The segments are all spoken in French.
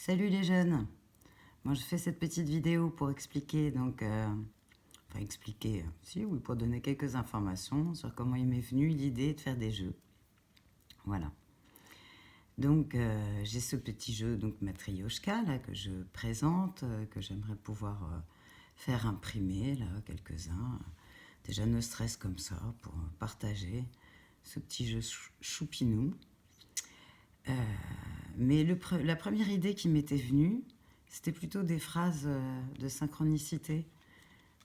Salut les jeunes. Moi je fais cette petite vidéo pour expliquer enfin expliquer, si oui, pour donner quelques informations sur comment il m'est venu l'idée de faire des jeux. Voilà. Donc j'ai ce petit jeu donc Matryoshka là que je présente, que j'aimerais pouvoir faire imprimer là quelques-uns. Déjà ne stress comme ça pour partager ce petit jeu choupinou. Mais la première idée qui m'était venue, c'était plutôt des phrases de synchronicité.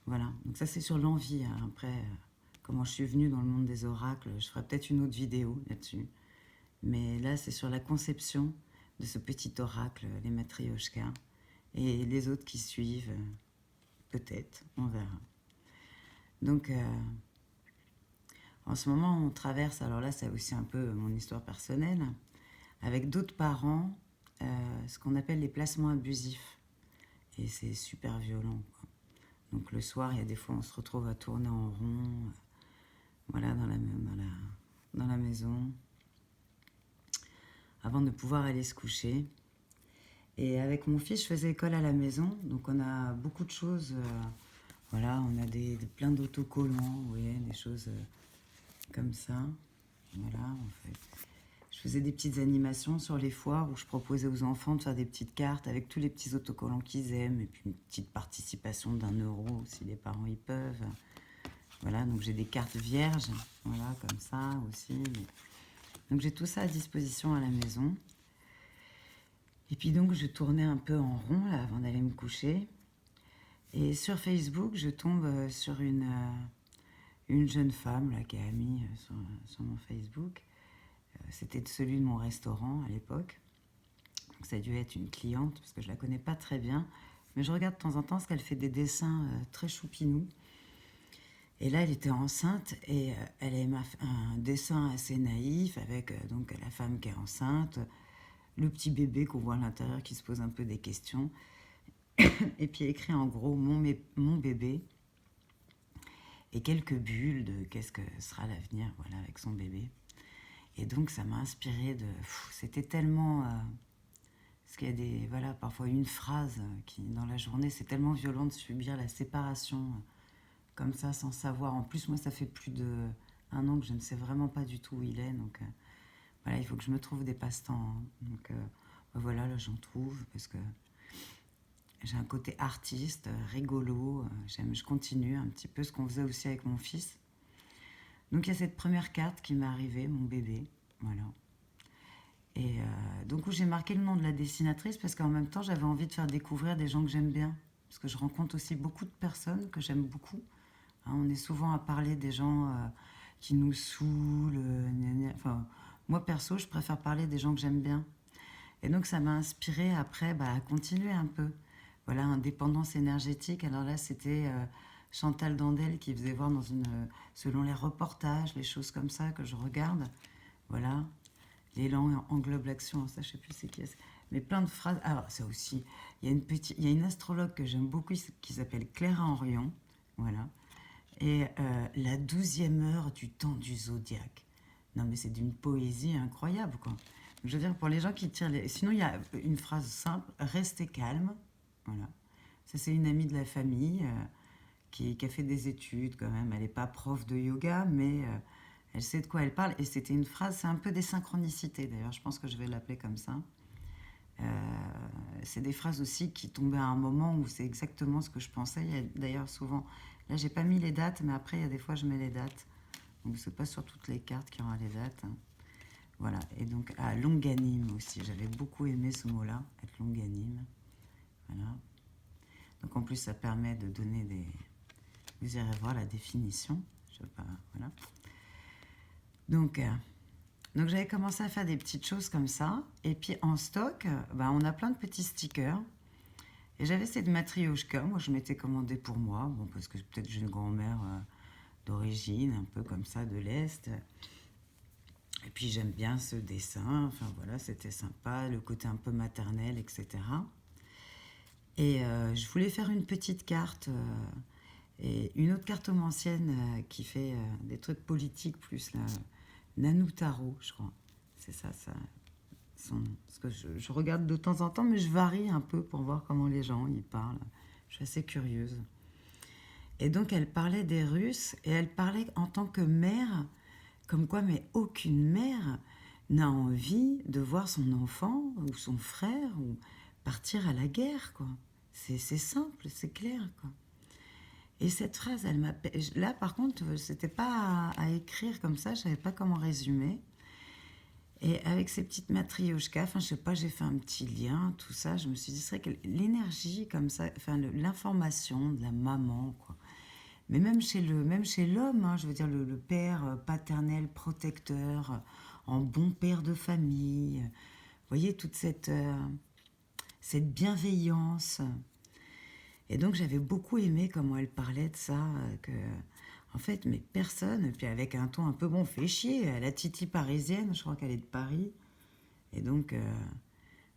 Voilà, donc ça c'est sur l'envie. Hein. Après, comment je suis venue dans le monde des oracles, je ferai peut-être une autre vidéo là-dessus. Mais là, c'est sur la conception de ce petit oracle, les Matryoshkas, et les autres qui suivent, peut-être, on verra. Donc, en ce moment, on traverse, alors là, c'est aussi un peu mon histoire personnelle, avec d'autres parents, ce qu'on appelle les placements abusifs. Et c'est super violent, quoi. Donc le soir, il y a des fois, on se retrouve à tourner en rond, voilà, dans la maison, avant de pouvoir aller se coucher. Et avec mon fils, je faisais école à la maison, donc on a beaucoup de choses. Voilà, on a plein d'autocollants, vous voyez, des choses comme ça. Voilà, en fait. Je faisais des petites animations sur les foires où je proposais aux enfants de faire des petites cartes avec tous les petits autocollants qu'ils aiment et puis une petite participation d'1 € si les parents y peuvent. Voilà, donc j'ai des cartes vierges, voilà, comme ça aussi. Donc j'ai tout ça à disposition à la maison. Et puis donc je tournais un peu en rond là avant d'aller me coucher. Et sur Facebook, je tombe sur une jeune femme là, qui est amie sur mon Facebook. C'était celui de mon restaurant à l'époque. Donc ça a dû être une cliente parce que je la connais pas très bien. Mais je regarde de temps en temps parce qu'elle fait des dessins très choupinous. Et là, elle était enceinte et elle aime un dessin assez naïf avec donc la femme qui est enceinte, le petit bébé qu'on voit à l'intérieur qui se pose un peu des questions. Et puis écrit en gros mon bébé et quelques bulles de qu'est-ce que sera l'avenir, voilà, avec son bébé. Et donc ça m'a inspiré de... C'était tellement... parce qu'il y a voilà, parfois une phrase qui, dans la journée, c'est tellement violent de subir la séparation comme ça, sans savoir. En plus, moi, ça fait plus d'1 an que je ne sais vraiment pas du tout où il est. Donc, voilà, il faut que je me trouve des passe-temps. Hein. Donc, voilà, là, j'en trouve parce que j'ai un côté artiste, rigolo. Je continue un petit peu ce qu'on faisait aussi avec mon fils. Donc, il y a cette première carte qui m'est arrivée, mon bébé. Voilà. Et donc, où j'ai marqué le nom de la dessinatrice parce qu'en même temps, j'avais envie de faire découvrir des gens que j'aime bien. Parce que je rencontre aussi beaucoup de personnes que j'aime beaucoup. Hein, on est souvent à parler des gens qui nous saoulent. Enfin, moi, perso, je préfère parler des gens que j'aime bien. Et donc, ça m'a inspiré après à continuer un peu. Voilà, indépendance énergétique. Alors là, c'était Chantal Dandel qui faisait voir selon les reportages, les choses comme ça que je regarde. Voilà, l'élan englobe l'action. Ça, je sais plus c'est qui. Mais plein de phrases. Alors, ça aussi, il y a une astrologue que j'aime beaucoup qui s'appelle Clara Henrion. Voilà. Et la 12e heure du temps du zodiaque. Non, mais c'est d'une poésie incroyable, quoi. Je veux dire, pour les gens qui tirent les... Sinon, il y a une phrase simple, restez calme. Voilà. Ça, c'est une amie de la famille qui a fait des études quand même. Elle n'est pas prof de yoga, mais elle sait de quoi elle parle. Et c'était une phrase, c'est un peu des synchronicités, d'ailleurs. Je pense que je vais l'appeler comme ça. C'est des phrases aussi qui tombaient à un moment où c'est exactement ce que je pensais. Il y a d'ailleurs souvent... Là, j'ai pas mis les dates, mais après, il y a des fois, je mets les dates. Donc, c'est pas sur toutes les cartes qu'il y aura les dates. Hein. Voilà. Et donc, longanime aussi. J'avais beaucoup aimé ce mot-là, être longanime. Voilà. Donc, en plus, ça permet de donner des... Vous irez voir la définition. Je sais pas, voilà. Donc j'avais commencé à faire des petites choses comme ça. Et puis, en stock, on a plein de petits stickers. Et j'avais cette matryoshka, moi je m'étais commandé pour moi, bon, parce que peut-être j'ai une grand-mère d'origine, un peu comme ça, de l'Est. Et puis j'aime bien ce dessin, enfin voilà, c'était sympa, le côté un peu maternel, etc. Et je voulais faire une petite carte, et une autre cartomancienne qui fait des trucs politiques plus, là, Nanou Tarot, je crois. C'est ça, Parce que je regarde de temps en temps, mais je varie un peu pour voir comment les gens y parlent. Je suis assez curieuse. Et donc, elle parlait des Russes, et elle parlait en tant que mère, comme quoi, mais aucune mère n'a envie de voir son enfant ou son frère ou partir à la guerre, quoi. C'est simple, c'est clair, quoi. Et cette phrase, elle m'a... Là, par contre, c'était pas à écrire comme ça, je savais pas comment résumer. Et avec ces petites matrioshkas, enfin, je sais pas, j'ai fait un petit lien, tout ça, je me suis dit, c'est vrai que l'énergie comme ça, enfin, l'information de la maman, quoi. Mais même chez l'homme, hein, je veux dire, le père paternel, protecteur, en bon père de famille, vous voyez, toute cette bienveillance. Et donc, j'avais beaucoup aimé comment elle parlait de ça, que, en fait, mais personne, et puis avec un ton un peu, bon, fait chier, la Titi parisienne, je crois qu'elle est de Paris, et donc,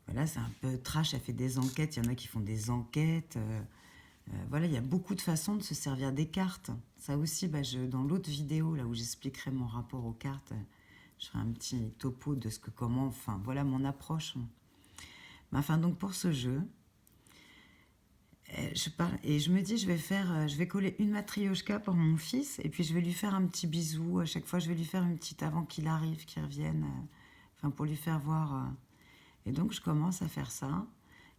voilà, c'est un peu trash, elle fait des enquêtes, il y en a qui font des enquêtes, voilà, il y a beaucoup de façons de se servir des cartes. Ça aussi, bah, dans l'autre vidéo, là où j'expliquerai mon rapport aux cartes, je ferai un petit topo de comment, enfin, voilà mon approche. Mais enfin, donc pour ce jeu, je parle, et je me dis, je vais coller une matrioshka pour mon fils, et puis je vais lui faire un petit bisou. À chaque fois, je vais lui faire une petite avant qu'il arrive, qu'il revienne, enfin, pour lui faire voir. Et donc, je commence à faire ça.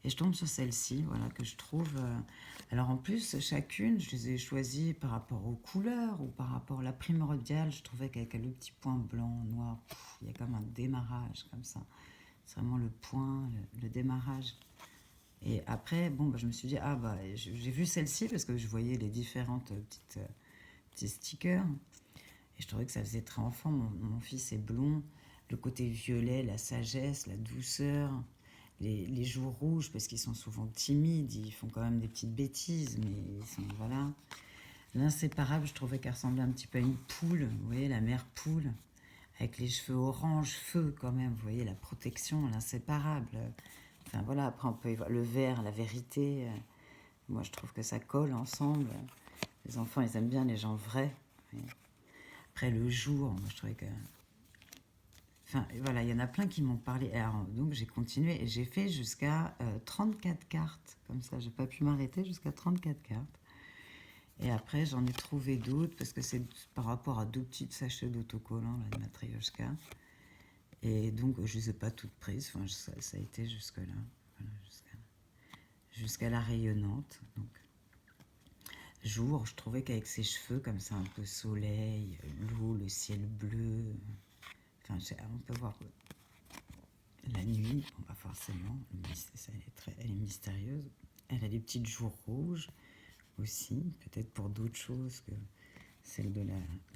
Et je tombe sur celle-ci, voilà, que je trouve... Alors en plus, chacune, je les ai choisies par rapport aux couleurs ou par rapport à la primordiale. Je trouvais qu'avec le petit point blanc, noir, il y a comme un démarrage comme ça. C'est vraiment le point, le démarrage. Et après, bon, bah, je me suis dit, ah bah, j'ai vu celle-ci parce que je voyais les différentes petits stickers. Et je trouvais que ça faisait très enfant. Mon fils est blond. Le côté violet, la sagesse, la douceur, les joues rouges, parce qu'ils sont souvent timides, ils font quand même des petites bêtises, mais ils sont, voilà. L'inséparable, je trouvais qu'elle ressemblait un petit peu à une poule, vous voyez, la mère poule, avec les cheveux orange, feu quand même, vous voyez, la protection, l'inséparable. Enfin voilà, après on peut y voir le vert, la vérité. Moi, je trouve que ça colle ensemble. Les enfants, ils aiment bien les gens vrais. Après, le jour, moi, je trouvais que... Enfin, voilà, il y en a plein qui m'ont parlé. Alors, donc, j'ai continué et j'ai fait jusqu'à 34 cartes. Comme ça, j'ai pas pu m'arrêter jusqu'à 34 cartes. Et après, j'en ai trouvé d'autres parce que c'est par rapport à deux petites sachets d'autocollants, là, de Matryoshka. Et donc, je les ai pas toutes prises. Enfin, ça a été jusque-là. Voilà, jusqu'à la rayonnante. Donc, jour, je trouvais qu'avec ses cheveux, comme ça, un peu soleil, l'eau, le ciel bleu. Enfin, on peut voir la nuit, bon, pas forcément, elle est mystérieuse. Elle a des petites joues rouges aussi, peut-être pour d'autres choses que celle de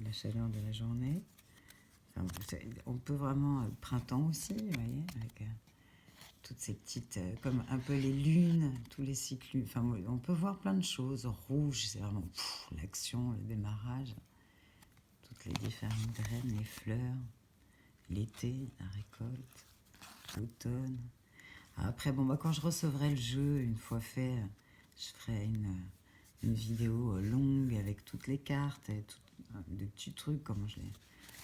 la chaleur de la journée. Enfin, on peut vraiment, printemps aussi, vous voyez, avec toutes ces petites, comme un peu les lunes, tous les cycles. Enfin, on peut voir plein de choses. Rouge, c'est vraiment l'action, le démarrage, toutes les différentes graines, les fleurs, l'été, la récolte, l'automne. Après, bon, bah, quand je recevrai le jeu, une fois fait, je ferai une vidéo longue avec toutes les cartes et des petits trucs, comment je les...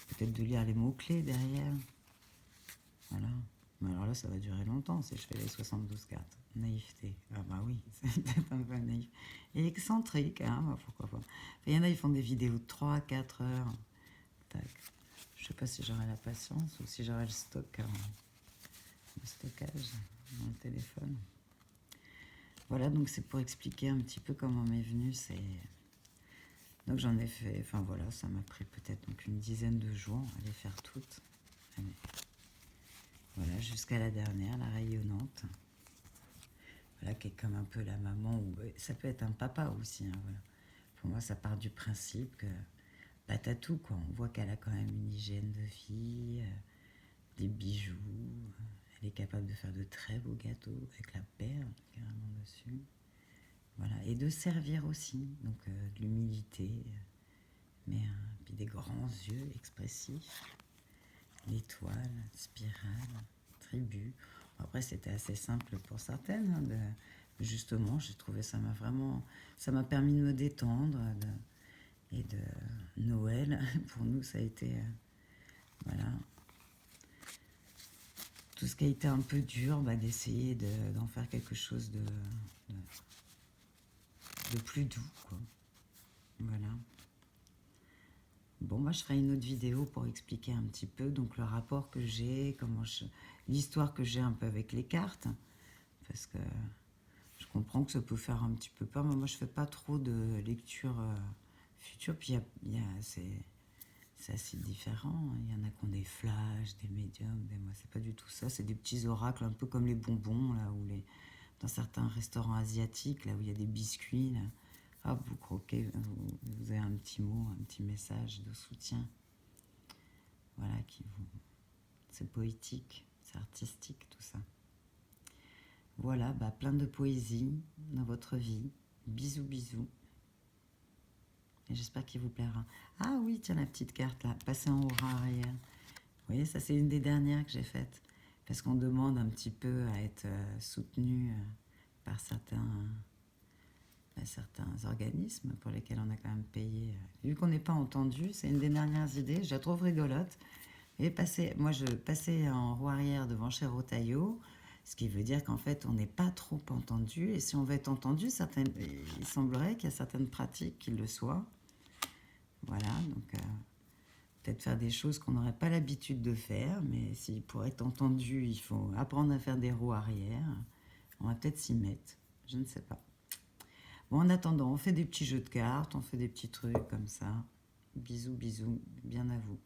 Peut-être de lire les mots-clés derrière. Voilà. Mais alors là, ça va durer longtemps si je fais les 72 cartes. Naïveté. Ah bah oui, c'est peut-être un peu naïf. Et excentrique, hein, bah pourquoi pas. Il y en a, ils font des vidéos de 3-4 heures. Tac. Je sais pas si j'aurai la patience ou si j'aurai le stockage dans le téléphone. Voilà, donc c'est pour expliquer un petit peu comment m'est venu. Donc j'en ai fait, enfin voilà, ça m'a pris peut-être donc une dizaine de jours à les faire toutes. Allez. Voilà, jusqu'à la dernière, la rayonnante. Voilà, qui est comme un peu la maman, ou ça peut être un papa aussi. Hein, voilà. Pour moi, ça part du principe que patatou, quoi. On voit qu'elle a quand même une hygiène de vie, des bijoux. Elle est capable de faire de très beaux gâteaux avec la perle carrément dessus. Voilà, et de servir aussi, donc de l'humilité, mais puis des grands yeux expressifs, l'étoile, spirale, tribu. Après, c'était assez simple pour certaines. Hein, justement, j'ai trouvé ça m'a permis de me détendre et de Noël. Pour nous, ça a été, voilà. tout ce qui a été un peu dur, bah, d'essayer d'en faire quelque chose de plus doux, quoi. Voilà. Bon, moi, je ferai une autre vidéo pour expliquer un petit peu donc le rapport que j'ai, l'histoire que j'ai un peu avec les cartes, parce que je comprends que ça peut faire un petit peu peur, mais moi, je fais pas trop de lecture future, puis c'est assez différent. Il y en a qui ont des flashs, des médiums, moi, c'est pas du tout ça. C'est des petits oracles, un peu comme les bonbons, là, dans certains restaurants asiatiques, là où il y a des biscuits, là. Hop, vous croquez, vous avez un petit mot, un petit message de soutien. Voilà, c'est poétique, c'est artistique, tout ça. Voilà, bah, plein de poésie dans votre vie. Bisous, bisous. Et j'espère qu'il vous plaira. Ah oui, tiens, la petite carte là, passer en aura arrière. Vous voyez, ça c'est une des dernières que j'ai faites. Parce qu'on demande un petit peu à être soutenu par certains organismes pour lesquels on a quand même payé. Vu qu'on n'est pas entendu, c'est une des dernières idées, je la trouve rigolote. Et moi je passais en roue arrière devant Taillot, ce qui veut dire qu'en fait on n'est pas trop entendu. Et si on veut être entendu, il semblerait qu'il y a certaines pratiques qui le soient. Voilà, donc peut-être faire des choses qu'on n'aurait pas l'habitude de faire, mais pour être entendu, il faut apprendre à faire des roues arrière. On va peut-être s'y mettre, je ne sais pas. Bon, en attendant, on fait des petits jeux de cartes, on fait des petits trucs comme ça. Bisous, bisous, bien à vous.